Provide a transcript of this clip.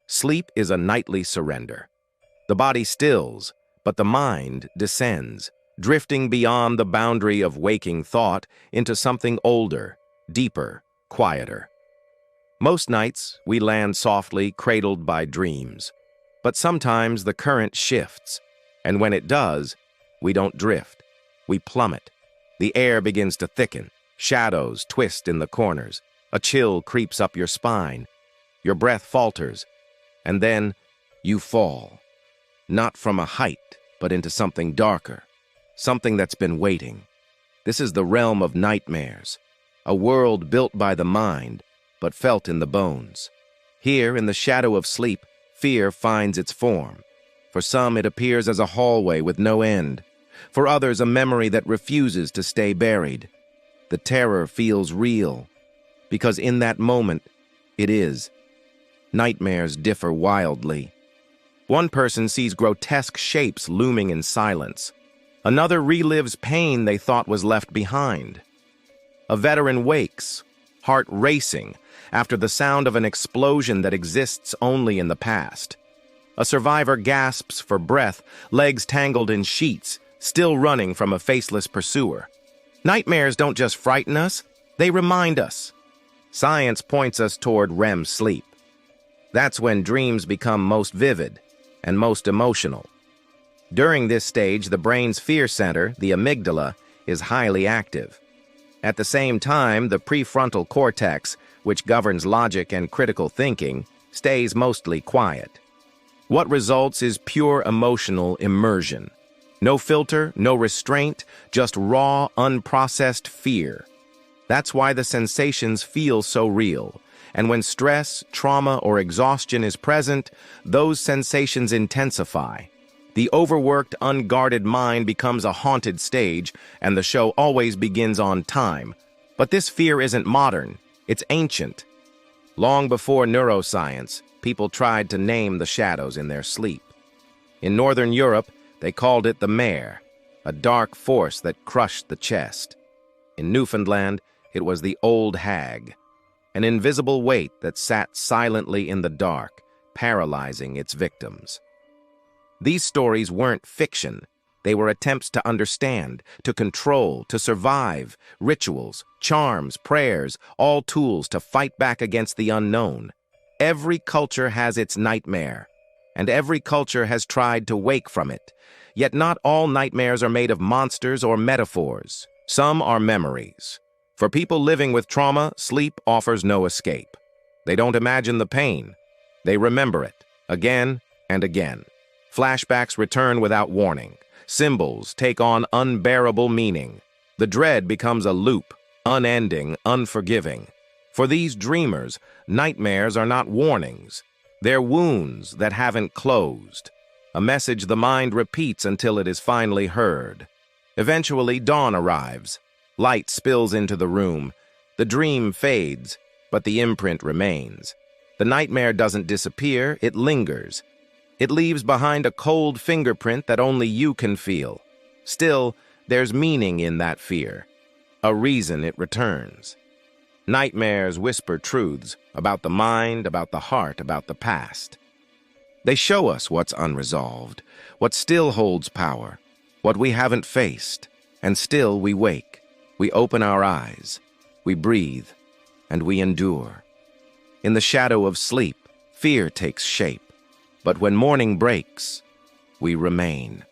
Sleep is a nightly surrender. The body stills, but the mind descends, drifting beyond the boundary of waking thought into something older, deeper, quieter. Most nights, we land softly, cradled by dreams. But sometimes the current shifts, and when it does, we don't drift. We plummet. The air begins to thicken. Shadows twist in the corners. A chill creeps up your spine. Your breath falters. And then you fall. Not from a height, but into something darker. Something that's been waiting. This is the realm of nightmares. A world built by the mind, but felt in the bones. Here, in the shadow of sleep, fear finds its form. For some, it appears as a hallway with no end. For others, a memory that refuses to stay buried. The terror feels real, because in that moment, it is. Nightmares differ wildly. One person sees grotesque shapes looming in silence. Another relives pain they thought was left behind. A veteran wakes, heart racing, after the sound of an explosion that exists only in the past. A survivor gasps for breath, legs tangled in sheets, still running from a faceless pursuer. Nightmares don't just frighten us, they remind us. Science points us toward REM sleep. That's when dreams become most vivid and most emotional. During this stage, the brain's fear center, the amygdala, is highly active. At the same time, the prefrontal cortex, which governs logic and critical thinking, stays mostly quiet. What results is pure emotional immersion. No filter, no restraint, just raw, unprocessed fear. That's why the sensations feel so real. And when stress, trauma, or exhaustion is present, those sensations intensify. The overworked, unguarded mind becomes a haunted stage, and the show always begins on time. But this fear isn't modern, it's ancient. Long before neuroscience, people tried to name the shadows in their sleep. In Northern Europe, they called it the mare, a dark force that crushed the chest. In Newfoundland, it was the old hag, an invisible weight that sat silently in the dark, paralyzing its victims. These stories weren't fiction. They were attempts to understand, to control, to survive, rituals, charms, prayers, all tools to fight back against the unknown. Every culture has its nightmare, and every culture has tried to wake from it. Yet not all nightmares are made of monsters or metaphors. Some are memories. For people living with trauma, sleep offers no escape. They don't imagine the pain. They remember it, again and again. Flashbacks return without warning. Symbols take on unbearable meaning. The dread becomes a loop, unending, unforgiving. For these dreamers, nightmares are not warnings. They're wounds that haven't closed. A message the mind repeats until it is finally heard. Eventually, dawn arrives. Light spills into the room. The dream fades, but the imprint remains. The nightmare doesn't disappear, it lingers. It leaves behind a cold fingerprint that only you can feel. Still, there's meaning in that fear. A reason it returns. Nightmares whisper truths about the mind, about the heart, about the past. They show us what's unresolved, what still holds power, what we haven't faced, and still we wake. We open our eyes, we breathe, and we endure. In the shadow of sleep, fear takes shape, but when morning breaks, we remain.